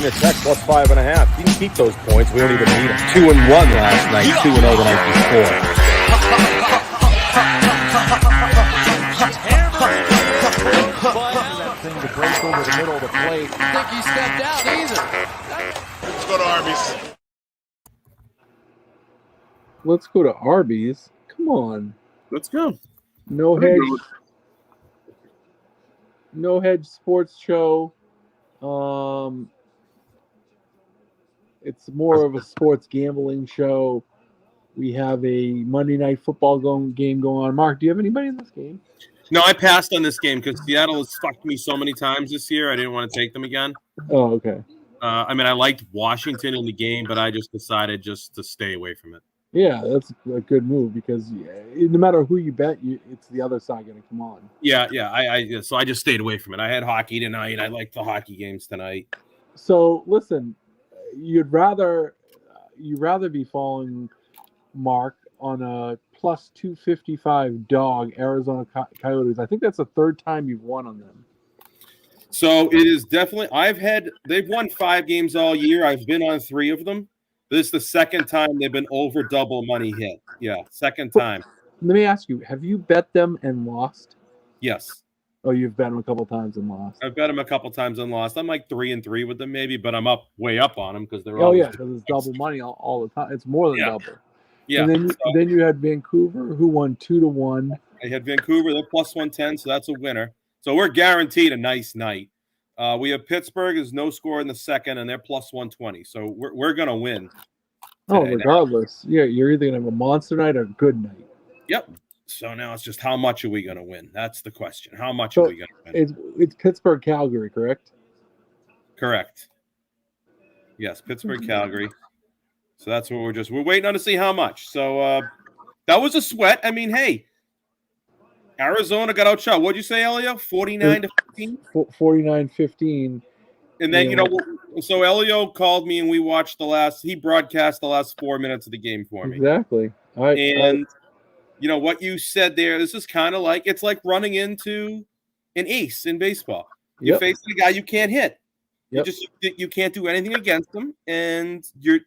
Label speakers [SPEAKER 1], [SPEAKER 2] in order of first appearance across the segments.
[SPEAKER 1] Virginia Tech plus 5.5. You can keep those points. We don't even need them. 2-1 last night. 2-0 the night before.
[SPEAKER 2] That thing to break over the middle of the plate.
[SPEAKER 3] I think he stepped out either.
[SPEAKER 4] Let's go to Arby's.
[SPEAKER 5] Let's go to Arby's. Come on.
[SPEAKER 4] Let's go.
[SPEAKER 5] No hedge sports show. It's more of a sports gambling show. We have a Monday Night Football game going on. Mark, do you have anybody in this game?
[SPEAKER 4] No, I passed on this game because Seattle has fucked me so many times this year. I didn't want to take them again.
[SPEAKER 5] Oh, okay.
[SPEAKER 4] I mean, I liked Washington in the game, but I just decided just to stay away from it.
[SPEAKER 5] Yeah, that's a good move because no matter who you bet, it's the other side going to come on.
[SPEAKER 4] Yeah. So I just stayed away from it. I had hockey tonight. I liked the hockey games tonight.
[SPEAKER 5] So listen, you'd rather be following Mark on a plus 255 dog Arizona Coyotes. I think that's the third time you've won on them.
[SPEAKER 4] So it is definitely. They've won 5 games all year. I've been on 3 of them. This is the second time they've been over double money hit. Yeah, second time.
[SPEAKER 5] Let me ask you: have you bet them and lost?
[SPEAKER 4] Yes.
[SPEAKER 5] Oh, you've bet them a couple times and lost.
[SPEAKER 4] I've bet them a couple times and lost. I'm like 3-3 with them, maybe, but I'm way up on them because they're.
[SPEAKER 5] Oh yeah, because it's double money all the time. It's more than double.
[SPEAKER 4] Yeah.
[SPEAKER 5] And then you had Vancouver, who won 2-1.
[SPEAKER 4] I had Vancouver. They're plus 110, so that's a winner. So we're guaranteed a nice night. We have Pittsburgh is no score in the second, and they're plus 120. So we're gonna win.
[SPEAKER 5] Oh, regardless, yeah, you're either gonna have a monster night or a good night.
[SPEAKER 4] Yep. So now it's just how much are we gonna win? That's the question. How much are we gonna win?
[SPEAKER 5] It's Pittsburgh, Calgary, correct?
[SPEAKER 4] Correct. Yes, Pittsburgh, Calgary. So that's what we're waiting on to see how much. So that was a sweat. I mean, hey, Arizona got outshot. What'd you say, Elio? 49-15?
[SPEAKER 5] 49-15.
[SPEAKER 4] And then, so Elio called me and we watched he broadcast the last 4 minutes of the game for me.
[SPEAKER 5] Exactly.
[SPEAKER 4] What you said there, this is kind of like, it's like running into an ace in baseball. You're facing a guy you can't hit.
[SPEAKER 5] Yep.
[SPEAKER 4] You can't do anything against them, and you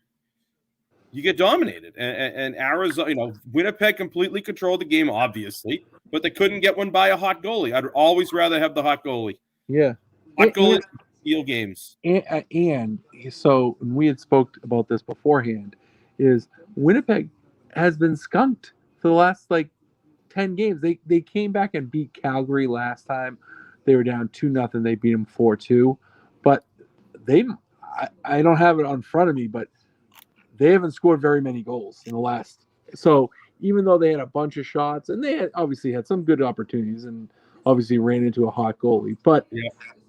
[SPEAKER 4] get dominated. And Arizona, Winnipeg completely controlled the game, obviously, but they couldn't get one by a hot goalie. I'd always rather have the hot goalie.
[SPEAKER 5] Yeah.
[SPEAKER 4] Hot goalie steal games.
[SPEAKER 5] And so we had spoke about this beforehand, is Winnipeg has been skunked for the last 10 games. They came back and beat Calgary last time. They were down 2-0. They beat them 4-2. But I don't have it in front of me, but they haven't scored very many goals in the last. So even though they had a bunch of shots, and they obviously had some good opportunities, and obviously ran into a hot goalie, but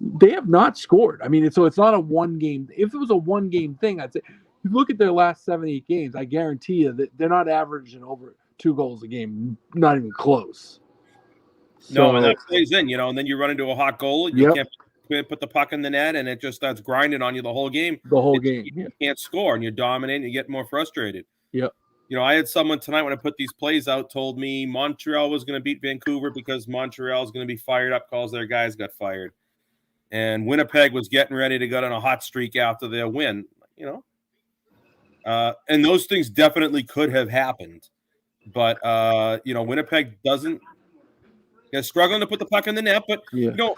[SPEAKER 5] they have not scored. I mean, so it's not a one game. If it was a one game thing, I'd say if you look at their last 7-8 games, I guarantee you that they're not averaging over 2 goals a game, not even close.
[SPEAKER 4] No, and that plays in, and then you run into a hot goal, you can't put the puck in the net, and it just starts grinding on you the whole game. You can't score, and you dominate, and you get more frustrated.
[SPEAKER 5] Yep.
[SPEAKER 4] I had someone tonight when I put these plays out told me Montreal was going to beat Vancouver because Montreal is going to be fired up because their guys got fired. And Winnipeg was getting ready to go on a hot streak after their win, and those things definitely could have happened. But, Winnipeg doesn't. They're struggling to put the puck in the net. But, the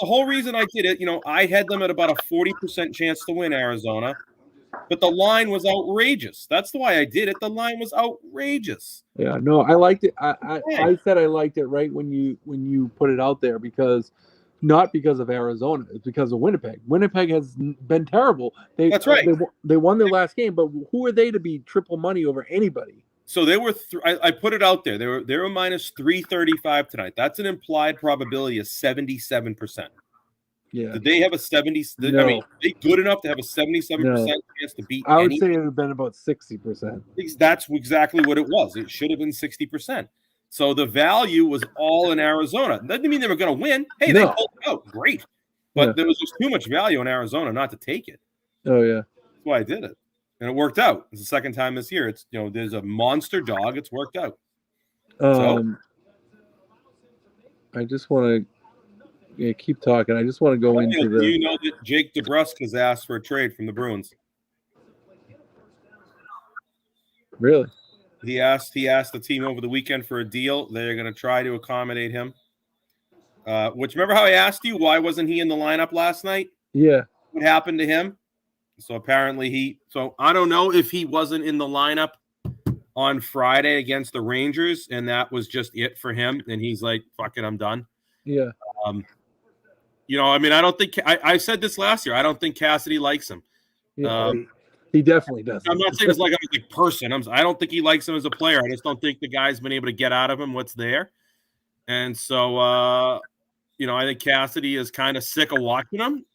[SPEAKER 4] whole reason I did it, I had them at about a 40% chance to win Arizona. But the line was outrageous. That's why I did it. The line was outrageous.
[SPEAKER 5] Yeah, no, I liked it. I said I liked it right when you put it out there not because of Arizona. It's because of Winnipeg. Winnipeg has been terrible.
[SPEAKER 4] That's right.
[SPEAKER 5] They won their last game, but who are they to be triple money over anybody?
[SPEAKER 4] So they were. I put it out there. They were minus 335 tonight. That's an implied probability of 77%.
[SPEAKER 5] Yeah.
[SPEAKER 4] Did they have a 70?
[SPEAKER 5] No.
[SPEAKER 4] I mean, are they good enough to have a 77% chance to beat?
[SPEAKER 5] I would say it would have been about 60%.
[SPEAKER 4] That's exactly what it was. It should have been 60%. So the value was all in Arizona. Doesn't mean they were going to win. Hey, they pulled it out. Great. But there was just too much value in Arizona not to take it.
[SPEAKER 5] Oh, yeah.
[SPEAKER 4] That's why I did it. And it worked out. It's the second time this year. It's, there's a monster dog. It's worked out.
[SPEAKER 5] I just want to Yeah, keep talking. I just want to go into
[SPEAKER 4] Do
[SPEAKER 5] the.
[SPEAKER 4] you know that Jake DeBrusk has asked for a trade from the Bruins?
[SPEAKER 5] Really?
[SPEAKER 4] He asked the team over the weekend for a deal. They're going to try to accommodate him. Which, remember how I asked you why wasn't he in the lineup last night?
[SPEAKER 5] Yeah.
[SPEAKER 4] What happened to him? So apparently so I don't know if he wasn't in the lineup on Friday against the Rangers, and that was just it for him. And he's like, fuck it, I'm done.
[SPEAKER 5] Yeah.
[SPEAKER 4] I mean, I don't think I said this last year. I don't think Cassidy likes him.
[SPEAKER 5] Yeah, he definitely does.
[SPEAKER 4] I'm not saying it's like a person. I don't think he likes him as a player. I just don't think the guy's been able to get out of him what's there. And so, I think Cassidy is kind of sick of watching him.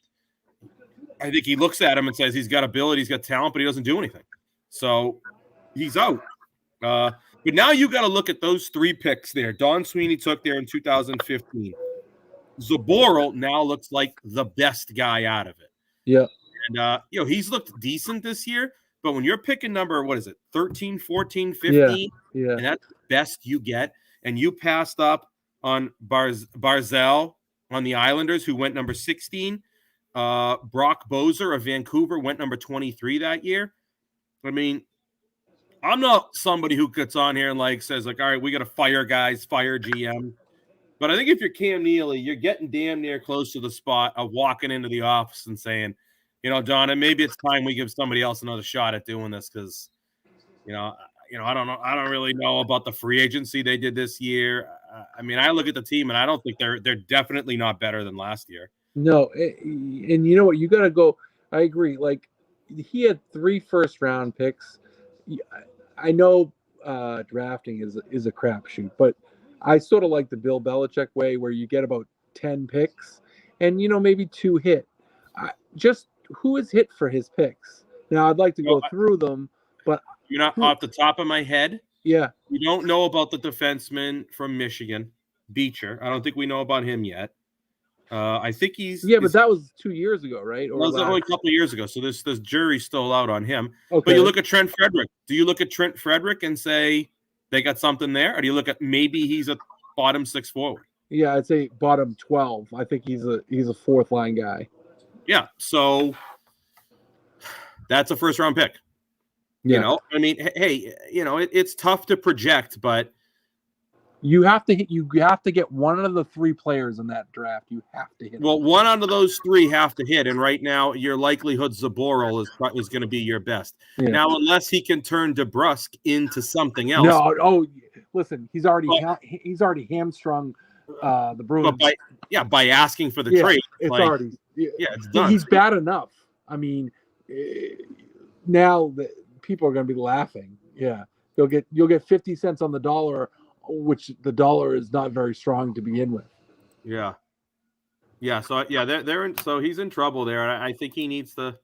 [SPEAKER 4] I think he looks at him and says he's got ability, he's got talent, but he doesn't do anything. So he's out. But now you got to look at those 3 picks there. Don Sweeney took there in 2015. Zaboral now looks like the best guy out of it.
[SPEAKER 5] Yeah.
[SPEAKER 4] And, he's looked decent this year. But when you're picking number, 13, 14, 15,
[SPEAKER 5] yeah.
[SPEAKER 4] and that's the best you get, and you passed up on Barzal on the Islanders, who went number 16. Brock Bozer of Vancouver went number 23 that year. I mean, I'm not somebody who gets on here and says all right, we got to fire guys, fire GM. But I think if you're Cam Neely, you're getting damn near close to the spot of walking into the office and saying, Donna, maybe it's time we give somebody else another shot at doing this because, I don't know. I don't really know about the free agency they did this year. I mean, I look at the team and I don't think they're definitely not better than last year.
[SPEAKER 5] No, and you know what? You got to go. I agree. He had 3 first-round picks. I know drafting is a crapshoot, but I sort of like the Bill Belichick way where you get about 10 picks and, maybe 2 hit. Just who is hit for his picks? Now, I'd like to go through them, but
[SPEAKER 4] you're not off the top of my head.
[SPEAKER 5] Yeah.
[SPEAKER 4] We don't know about the defenseman from Michigan, Beecher. I don't think we know about him yet. I think
[SPEAKER 5] but that was 2 years ago, right?
[SPEAKER 4] Or that was only a couple of years ago. So this jury's still out on him.
[SPEAKER 5] Okay.
[SPEAKER 4] But you look at Trent Frederick. Do you look at Trent Frederick and say they got something there? Or do you look at maybe he's a bottom 6 forward?
[SPEAKER 5] Yeah, I'd say bottom 12. I think he's a 4th line guy.
[SPEAKER 4] Yeah. So that's a first round pick.
[SPEAKER 5] Yeah.
[SPEAKER 4] I mean, hey, it's tough to project, but
[SPEAKER 5] you have to get one of the 3 players in that draft. You have to hit.
[SPEAKER 4] Well, one out of those 3 have to hit, and right now your likelihood Zaboral is going to be your best. Yeah. Now, unless he can turn DeBrusk into something else.
[SPEAKER 5] No, listen, he's already hamstrung the Bruins.
[SPEAKER 4] By asking for the trade,
[SPEAKER 5] it's already
[SPEAKER 4] it's done.
[SPEAKER 5] He's bad enough. I mean, now that people are going to be laughing. Yeah, you'll get 50 cents on the dollar, which the dollar is not very strong to begin with.
[SPEAKER 4] Yeah. So they're in. So he's in trouble there, and I think he needs to.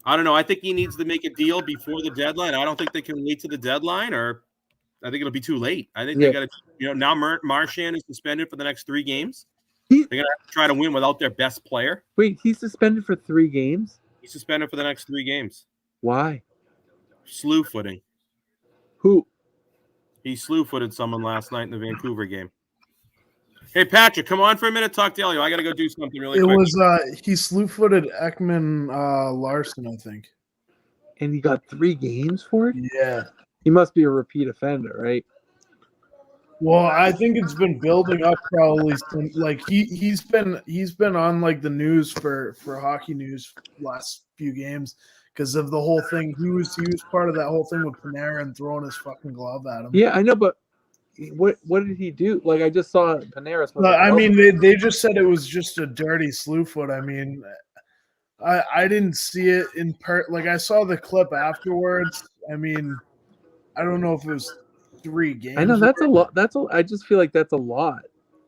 [SPEAKER 4] I don't know. I think he needs to make a deal before the deadline. I don't think they can wait to the deadline, or I think it'll be too late. I think they got to. Now Marchand is suspended for the next 3 games. They're gonna have to try to win without their best player.
[SPEAKER 5] Wait, he's suspended for 3 games?
[SPEAKER 4] He's suspended for the next 3 games.
[SPEAKER 5] Why?
[SPEAKER 4] Slew footing.
[SPEAKER 5] Who?
[SPEAKER 4] He slew-footed someone last night in the Vancouver game. Hey, Patrick, come on for a minute. Talk to Elio. I got to go do something really quick.
[SPEAKER 6] It was he slew-footed Ekman Larson, I think.
[SPEAKER 5] And he got 3 games for it?
[SPEAKER 6] Yeah.
[SPEAKER 5] He must be a repeat offender, right?
[SPEAKER 6] Well, I think it's been building up probably since, he's been on the news for hockey news last few games because of the whole thing. He was part of that whole thing with Panarin throwing his fucking glove at him.
[SPEAKER 5] Yeah, I know, but what did he do? I just saw Panarin.
[SPEAKER 6] I mean, they just said it was just a dirty slew foot. I mean, I didn't see it in part. I saw the clip afterwards. I mean, I don't know if it was 3 games.
[SPEAKER 5] I know that's a lot. I just feel like that's a lot.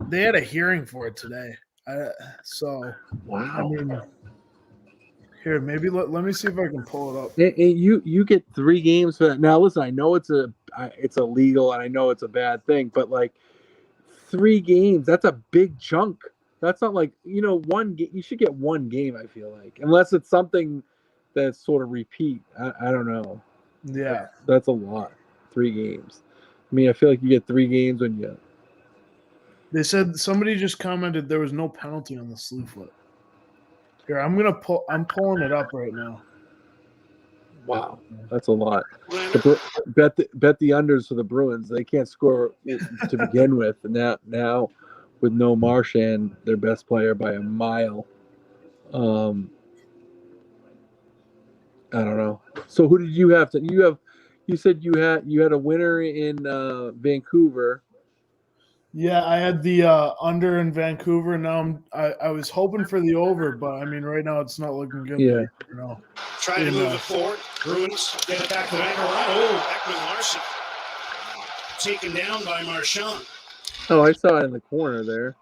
[SPEAKER 6] They had a hearing for it today.
[SPEAKER 5] Wow.
[SPEAKER 6] I mean, here, maybe let me see if I can pull it up.
[SPEAKER 5] You get 3 games for that. Now, listen, I know it's illegal and I know it's a bad thing, but 3 games, that's a big chunk. That's not one game. You should get 1 game, I feel like, unless it's something that's sort of repeat. I don't know.
[SPEAKER 6] Yeah.
[SPEAKER 5] That's a lot. 3 games. I mean, I feel like you get 3 games when you.
[SPEAKER 6] They said somebody just commented there was no penalty on the slew foot. Here, I'm pulling it up right now.
[SPEAKER 5] Wow, that's a lot. Bet the unders for the Bruins. They can't score to begin with. And now with no Marchand, their best player by a mile. I don't know. So who did you have? You said you had a winner in Vancouver.
[SPEAKER 6] Yeah, I had the under in Vancouver. Now I was hoping for the over, but I mean right now it's not looking good.
[SPEAKER 5] Yeah.
[SPEAKER 6] No.
[SPEAKER 7] Trying to move it forward. Bruins get it back to the anchor line. Oh, Ekman Larson taken down by Marchand.
[SPEAKER 5] Oh, I saw it in the corner there.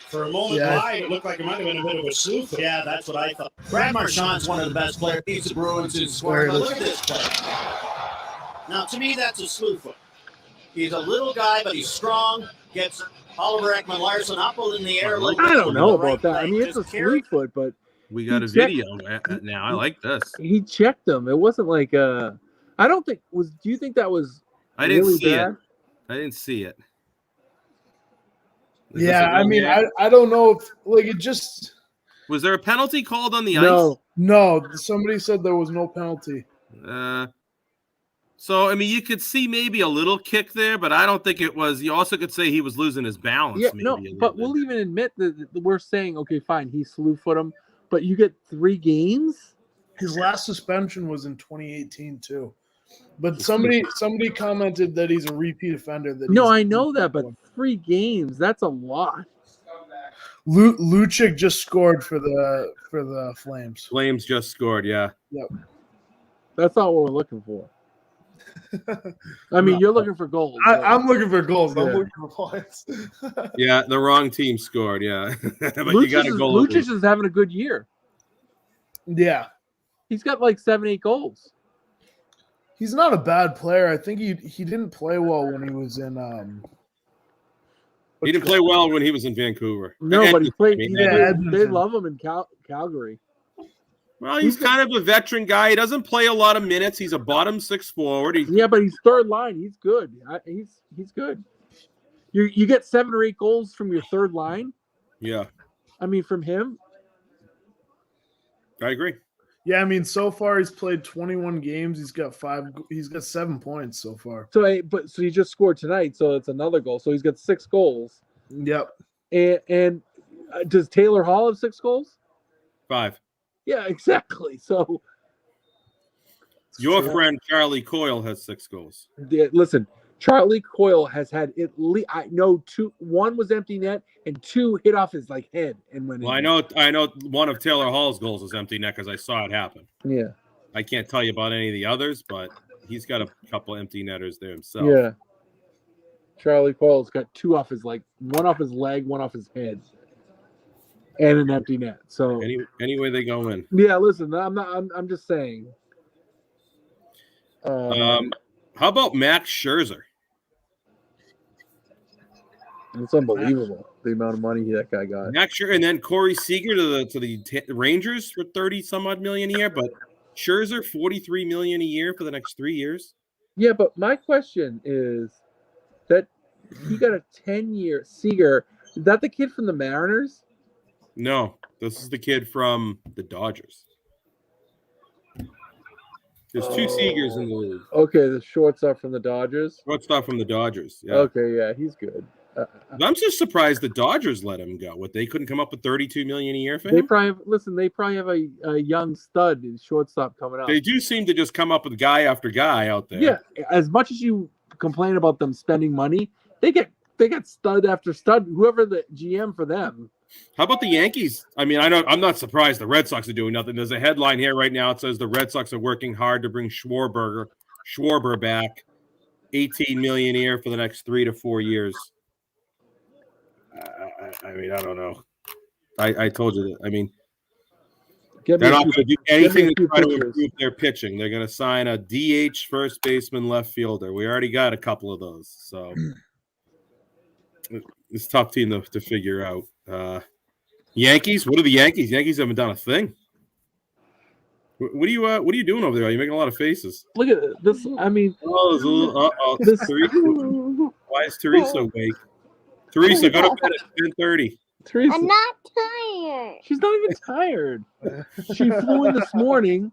[SPEAKER 7] For a moment live, it looked like it might have been a bit of a slew. Yeah, that's what I thought. Brad Marchand's one of the best players. He's the Bruins to score. But look at this play. Now, to me, that's a slew foot. He's a little guy, but he's strong. Gets Oliver Ekman Larson up in the air.
[SPEAKER 5] I don't know about that. I mean, it's a slew foot, but
[SPEAKER 4] we got a video now. I like this.
[SPEAKER 5] He checked them. It wasn't like I don't think was. Do you think that was?
[SPEAKER 4] I didn't
[SPEAKER 5] really
[SPEAKER 4] see
[SPEAKER 5] bad?
[SPEAKER 4] it. I didn't see it.
[SPEAKER 6] Yeah, I mean, I don't know if like it just.
[SPEAKER 4] Was there a penalty called on the ice?
[SPEAKER 6] No. Somebody said there was no penalty.
[SPEAKER 4] So I mean, you could see maybe a little kick there, but I don't think it was. You also could say he was losing his balance.
[SPEAKER 5] Yeah,
[SPEAKER 4] maybe
[SPEAKER 5] no, but we'll even admit that we're saying, okay, fine, he slew foot him, but you get 3 games.
[SPEAKER 6] His last suspension was in 2018 too. But somebody commented that he's a repeat offender.
[SPEAKER 5] No, I know that, but 3 games, that's a lot.
[SPEAKER 6] Lucic just scored for the Flames.
[SPEAKER 4] Flames just scored, yeah.
[SPEAKER 6] Yep.
[SPEAKER 5] That's not what we're looking for. I mean, you're looking for goals.
[SPEAKER 6] I'm looking for goals.
[SPEAKER 5] Yeah.
[SPEAKER 6] I'm looking for points.
[SPEAKER 4] Yeah, the wrong team scored, yeah. But you got a goal.
[SPEAKER 5] Lucic is having a good year.
[SPEAKER 6] Yeah.
[SPEAKER 5] He's got like 7-8 goals.
[SPEAKER 6] He's not a bad player. I think he didn't play well when he was in
[SPEAKER 4] he didn't play well when he was in Vancouver.
[SPEAKER 5] No, but he played.
[SPEAKER 6] Edmonton.
[SPEAKER 5] They love him in Calgary.
[SPEAKER 4] Well, he's kind of a veteran guy. He doesn't play a lot of minutes. He's a bottom 6 forward.
[SPEAKER 5] Yeah, but he's third line. He's good. He's good. You get 7 or 8 goals from your third line.
[SPEAKER 4] Yeah,
[SPEAKER 5] I mean, from him.
[SPEAKER 4] I agree.
[SPEAKER 6] Yeah, I mean, so far he's played 21 games. He's got 7 points so far.
[SPEAKER 5] So he just scored tonight, so it's another goal. So he's got 6 goals.
[SPEAKER 6] Yep.
[SPEAKER 5] And does Taylor Hall have 6 goals?
[SPEAKER 4] 5.
[SPEAKER 5] Yeah, exactly. So
[SPEAKER 4] your friend Charlie Coyle has 6 goals.
[SPEAKER 5] Listen, Charlie Coyle has had at least 2. 1 was empty net, and 2 hit off his head and went in.
[SPEAKER 4] Well, I know one of Taylor Hall's goals was empty net because I saw it happen.
[SPEAKER 5] Yeah.
[SPEAKER 4] I can't tell you about any of the others, but he's got a couple empty netters there himself.
[SPEAKER 5] Yeah. Charlie Coyle's got 2 off his 1 off his leg, 1 off his head, and an empty net. So
[SPEAKER 4] any way they go in.
[SPEAKER 5] Yeah, listen, I'm just saying.
[SPEAKER 4] How about Max Scherzer?
[SPEAKER 5] It's unbelievable the amount of money that guy got.
[SPEAKER 4] Max Scherzer, and then Corey Seager to the Rangers for 30 some odd million a year, but Scherzer $43 million a year for the next 3 years.
[SPEAKER 5] Yeah, but my question is that he got a 10-year Seager. Is that the kid from the Mariners?
[SPEAKER 4] No, this is the kid from the Dodgers. There's 2 Seagers in the league.
[SPEAKER 5] Okay, the shortstop from the Dodgers.
[SPEAKER 4] Shortstop from the Dodgers. Yeah.
[SPEAKER 5] Okay, yeah, he's good.
[SPEAKER 4] I'm just surprised the Dodgers let him go. They couldn't come up with $32 million a year for him.
[SPEAKER 5] They probably have a young stud shortstop coming up.
[SPEAKER 4] They do seem to just come up with guy after guy out there.
[SPEAKER 5] Yeah, as much as you complain about them spending money, they get stud after stud. Whoever the GM for them.
[SPEAKER 4] How about the Yankees? I mean, I'm not surprised the Red Sox are doing nothing. There's a headline here right now. It says the Red Sox are working hard to bring Schwarber back, $18 million a year for the next 3 to 4 years. I mean, I don't know. I told you that. I mean, they're not going to do anything to try to improve their pitching. They're going to sign a DH first baseman, left fielder. We already got a couple of those, so it's a tough team to figure out. Yankees. What are the Yankees? Yankees haven't done a thing. What are you doing over there? Are you making a lot of faces?
[SPEAKER 5] Look at this. I mean,
[SPEAKER 4] Why is Teresa awake? Teresa, go to bed at 10:30.
[SPEAKER 5] Teresa,
[SPEAKER 8] I'm not tired.
[SPEAKER 5] she's not even tired. She flew in this morning.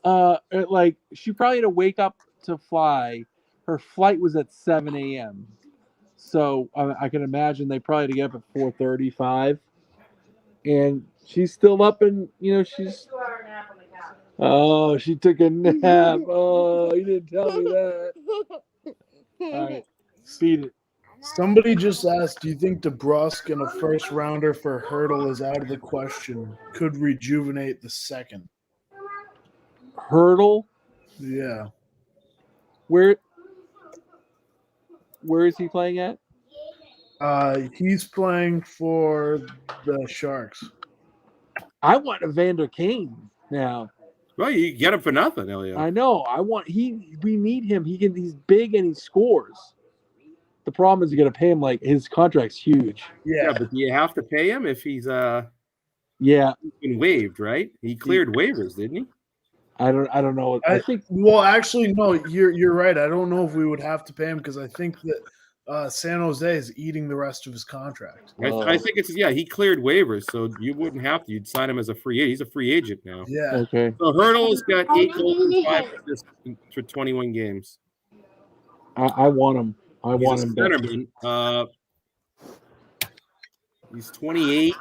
[SPEAKER 5] Like she probably had to wake up to fly. Her flight was at 7 a.m. So I can imagine they probably had to get up at 4:35, and she's still up, and she's. Oh, she took a nap. Oh, you didn't tell me that. All right, beat it.
[SPEAKER 6] Somebody just asked, do you think DeBrusque and a first rounder for Hurdle is out of the question? Could rejuvenate the second.
[SPEAKER 5] Hurdle?
[SPEAKER 6] Yeah.
[SPEAKER 5] Where is he playing at?
[SPEAKER 6] He's playing for the Sharks.
[SPEAKER 5] I want Evander Kane now.
[SPEAKER 4] Well, you get him for nothing, Elliot.
[SPEAKER 5] I know. We need him. He's big and he scores. The problem is you got to pay him, like his contract's huge.
[SPEAKER 4] Yeah, but do you have to pay him if he's
[SPEAKER 5] been
[SPEAKER 4] waived, right? He cleared waivers, didn't he?
[SPEAKER 5] I don't know. I think
[SPEAKER 6] actually no, you're right. I don't know if we would have to pay him because I think that San Jose is eating the rest of his contract.
[SPEAKER 4] I think he cleared waivers, so you wouldn't have to. You'd sign him as a free agent. He's a free agent now.
[SPEAKER 6] Yeah.
[SPEAKER 5] Okay.
[SPEAKER 4] So Hurdle's got 8 goals and 5 assists for 21 games.
[SPEAKER 5] I want him. I want him.
[SPEAKER 4] Centerman. He's 28.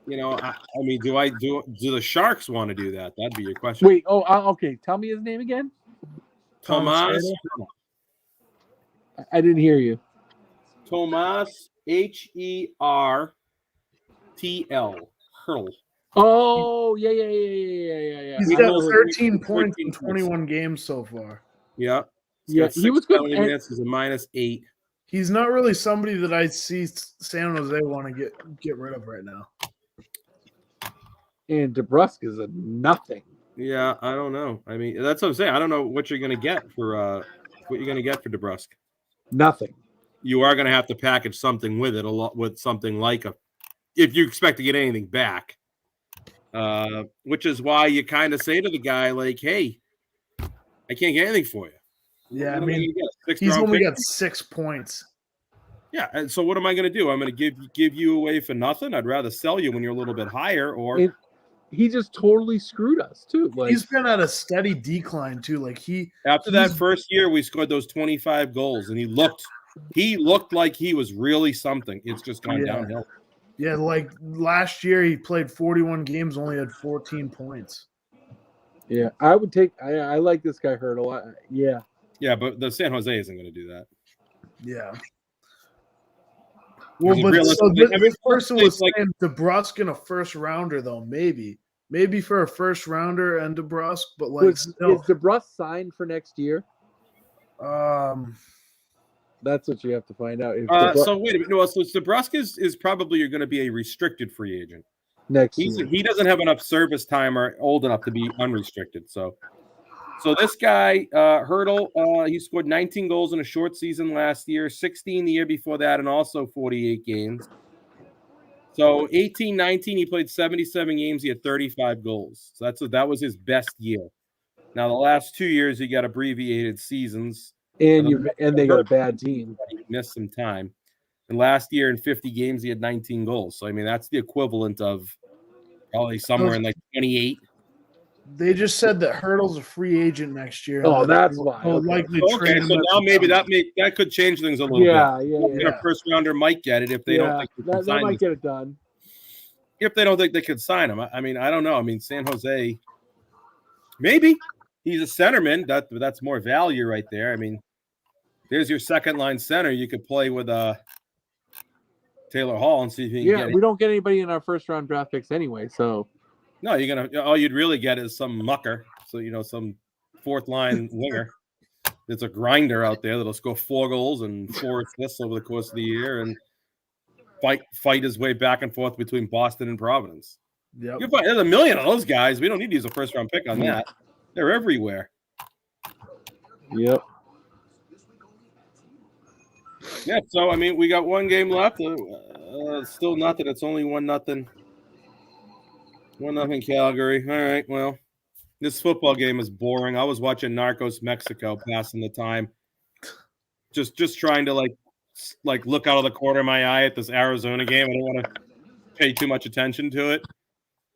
[SPEAKER 4] I mean, do the Sharks want to do that? That'd be your question.
[SPEAKER 5] Wait. Oh, okay. Tell me his name again.
[SPEAKER 4] Tomas.
[SPEAKER 5] I didn't hear you.
[SPEAKER 4] Tomas Hertl. Hurl.
[SPEAKER 5] Oh, yeah.
[SPEAKER 6] He's got 13 points in 21 games so far.
[SPEAKER 4] Yeah.
[SPEAKER 5] Yeah, he was good.
[SPEAKER 4] Minutes is a -8.
[SPEAKER 6] He's not really somebody that I see San Jose want to get rid of right now.
[SPEAKER 5] And DeBrusque is a nothing.
[SPEAKER 4] Yeah, I don't know. I mean, that's what I'm saying. I don't know what you're going to get for DeBrusque.
[SPEAKER 5] Nothing.
[SPEAKER 4] You are going to have to package something with it, with something like if you expect to get anything back. Which is why you kind of say to the guy, like, hey, I can't get anything for you.
[SPEAKER 6] Yeah, I mean, he's only got 6 points.
[SPEAKER 4] Yeah, and so what am I going to do? I'm going to give you away for nothing? I'd rather sell you when you're a little bit higher, or
[SPEAKER 5] he just totally screwed us too. Like,
[SPEAKER 6] he's been at a steady decline too. Like
[SPEAKER 4] after that first year, we scored those 25 goals, and he looked like he was really something. It's just gone downhill.
[SPEAKER 6] Yeah, like last year he played 41 games, only had 14 points.
[SPEAKER 5] Yeah, I would take. I like this guy Hurdle.
[SPEAKER 4] Yeah, but the San Jose isn't going to do that.
[SPEAKER 6] Yeah. Well, but this person was saying DeBrusque in a first rounder, though. Maybe for a first rounder and DeBrusque, but like,
[SPEAKER 5] is DeBrusque signed for next year? That's what you have to find out.
[SPEAKER 4] So wait a minute. No, so DeBrusque is probably going to be a restricted free agent
[SPEAKER 5] next year.
[SPEAKER 4] He doesn't have enough service time or old enough to be unrestricted. So this guy, Hurdle, he scored 19 goals in a short season last year, 16 the year before that, and also 48 games. So 18-19, he played 77 games. He had 35 goals. So that was his best year. Now, the last 2 years, he got abbreviated seasons.
[SPEAKER 5] And they got a bad team.
[SPEAKER 4] He missed some time. And last year in 50 games, he had 19 goals. So, I mean, that's the equivalent of probably somewhere in like 28.
[SPEAKER 6] They just said that Hurdle's a free agent next year.
[SPEAKER 5] Oh, that's why.
[SPEAKER 6] Likely
[SPEAKER 4] okay, so now maybe that could change things a little bit.
[SPEAKER 5] Yeah.
[SPEAKER 4] A first rounder might get it if they don't think they can
[SPEAKER 5] that might get it done.
[SPEAKER 4] If they don't think they could sign him. I mean, I don't know. I mean, San Jose, maybe he's a centerman. That's more value right there. I mean, there's your second line center. You could play with Taylor Hall and see if you can get it.
[SPEAKER 5] We don't get anybody in our first round draft picks anyway, so.
[SPEAKER 4] No, all you'd really get is some mucker. So, some fourth line winger. There's a grinder out there that'll score 4 goals and 4 assists over the course of the year and fight his way back and forth between Boston and Providence.
[SPEAKER 6] Yep.
[SPEAKER 4] There's a million of those guys. We don't need to use a first round pick on that. They're everywhere.
[SPEAKER 5] Yep.
[SPEAKER 4] Yeah, so I mean, we got 1 game left. Still nothing. It's only 1-0. 1-0 Calgary. All right. Well, this football game is boring. I was watching Narcos Mexico, passing the time. Just trying to like look out of the corner of my eye at this Arizona game. I don't want to pay too much attention to it.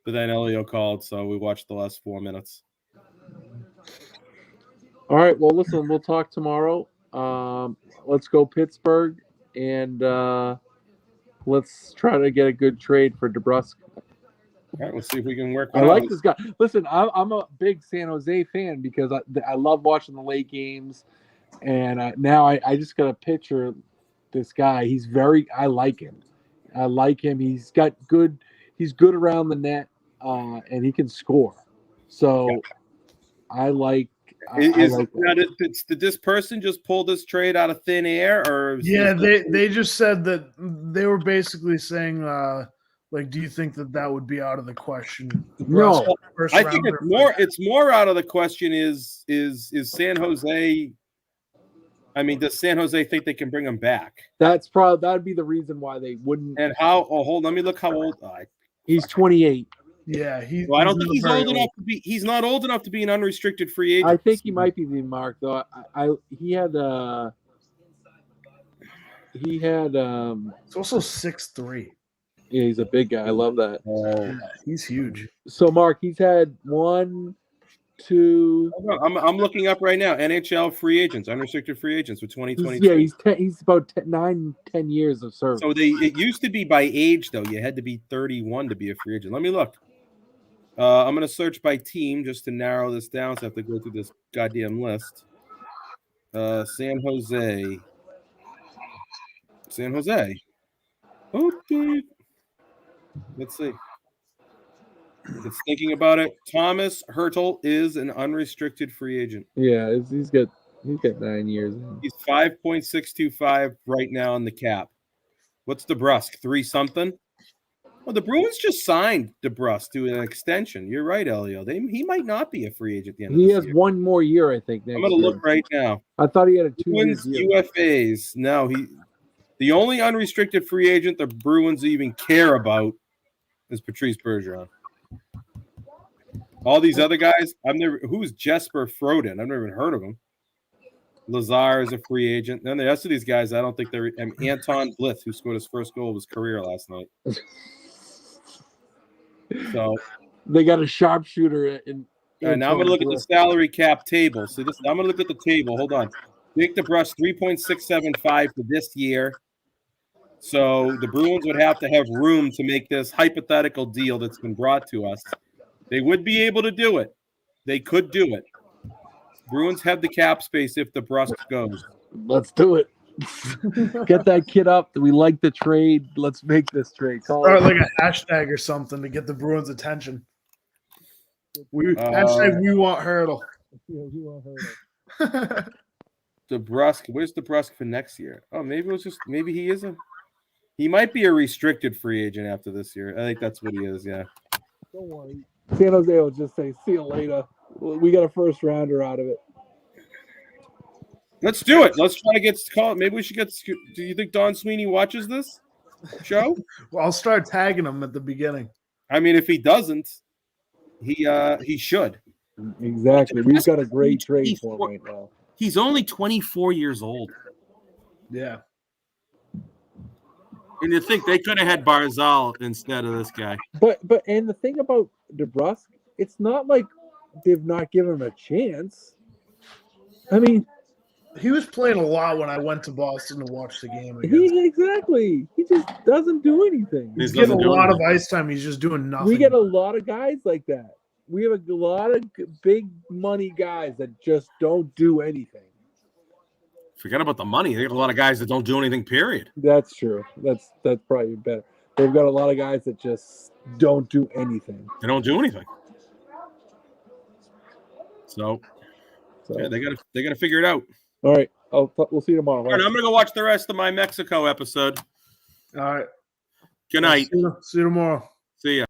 [SPEAKER 4] But then Elio called, so we watched the last 4 minutes.
[SPEAKER 5] All right. Well, listen, we'll talk tomorrow. Let's go Pittsburgh, and let's try to get a good trade for DeBrusque.
[SPEAKER 4] All right, let's see if we can work.
[SPEAKER 5] I like this guy. Listen, I'm a big San Jose fan because I love watching the late games, and now I just got to picture this guy. I like him. He's good around the net, and he can score. So I like.
[SPEAKER 4] Did this person just pull this trade out of thin air, or
[SPEAKER 6] they just said that they were basically saying, like, do you think that would be out of the question?
[SPEAKER 5] No,
[SPEAKER 4] I think it's more out of the question. Is San Jose? I mean, does San Jose think they can bring him back?
[SPEAKER 5] That'd be the reason why they wouldn't.
[SPEAKER 4] And how? Oh, hold. Let me look how old.
[SPEAKER 5] He's 28.
[SPEAKER 6] Yeah,
[SPEAKER 4] I don't think he's old enough to be. He's not old enough to be an unrestricted free agent.
[SPEAKER 5] I think he might be the mark though. He had. It's
[SPEAKER 6] also 6'3".
[SPEAKER 5] Yeah, he's a big guy. I love that.
[SPEAKER 6] He's huge.
[SPEAKER 5] So, Mark, he's had 1, 2.
[SPEAKER 4] I'm looking up right now. NHL free agents, unrestricted free agents for 2022.
[SPEAKER 5] Yeah, he's about 9-10 years of service.
[SPEAKER 4] So it used to be by age though. You had to be 31 to be a free agent. Let me look. I'm going to search by team just to narrow this down. So I have to go through this goddamn list. San Jose. Okay. Let's see. It's thinking about it. Thomas Hertel is an unrestricted free agent.
[SPEAKER 5] Yeah, he's got 9 years.
[SPEAKER 4] He's 5.625 right now on the cap. What's DeBrusque? 3-something? Well, the Bruins just signed DeBrusque to an extension. You're right, Elio. He might not be a free agent at the end of this year.
[SPEAKER 5] He has 1 more year, I think.
[SPEAKER 4] I'm going to look right now.
[SPEAKER 5] I thought he had a 2-year deal.
[SPEAKER 4] UFAs. No, the only unrestricted free agent the Bruins even care about is Patrice Bergeron. All these other guys, who's Jesper Froden? I've never even heard of him. Lazar is a free agent. Then the rest of these guys, I don't think they're. And Anton Blith, who scored his first goal of his career last night. So
[SPEAKER 5] they got a sharpshooter in.
[SPEAKER 4] And now I'm going to look at the salary cap table. So I'm going to look at the table. Hold on. Jake DeBrusque, 3.675 for this year. So the Bruins would have to have room to make this hypothetical deal that's been brought to us. They would be able to do it. They could do it. Bruins have the cap space if DeBrusque goes.
[SPEAKER 5] Let's do it. Get that kid up. We like the trade. Let's make this trade.
[SPEAKER 6] Start like a hashtag or something to get the Bruins' attention. Hashtag we want Hertel.
[SPEAKER 5] Yeah, we want Hertel.
[SPEAKER 4] DeBrusque. Where's DeBrusque for next year? Oh, he might be a restricted free agent after this year. I think that's what he is, yeah.
[SPEAKER 5] Don't worry. San Jose will just say, see you later. We got a first rounder out of it.
[SPEAKER 4] Let's do it. Let's try to get called. Maybe we should get. Do you think Don Sweeney watches this show?
[SPEAKER 6] Well, I'll start tagging him at the beginning.
[SPEAKER 4] I mean, if he doesn't, he should.
[SPEAKER 5] Exactly. We've got a great trade for him right now.
[SPEAKER 4] He's only 24 years old.
[SPEAKER 6] Yeah.
[SPEAKER 4] And you think they could have had Barzal instead of this guy.
[SPEAKER 5] But the thing about DeBrusque, it's not like they've not given him a chance. I mean,
[SPEAKER 6] he was playing a lot when I went to Boston to watch the game again.
[SPEAKER 5] Exactly. He just doesn't do anything.
[SPEAKER 6] He's getting a lot of ice time. He's just doing nothing.
[SPEAKER 5] We get a lot of guys like that. We have a lot of big money guys that just don't do anything.
[SPEAKER 4] Forget about the money. They have a lot of guys that don't do anything, period.
[SPEAKER 5] That's true. That's probably better. They've got a lot of guys that just don't do anything.
[SPEAKER 4] They don't do anything. So yeah, they gotta figure it out.
[SPEAKER 5] All right. We'll see you tomorrow.
[SPEAKER 4] All right, I'm gonna go watch the rest of my Mexico episode.
[SPEAKER 6] All right.
[SPEAKER 4] Good night.
[SPEAKER 6] See you tomorrow.
[SPEAKER 4] See ya.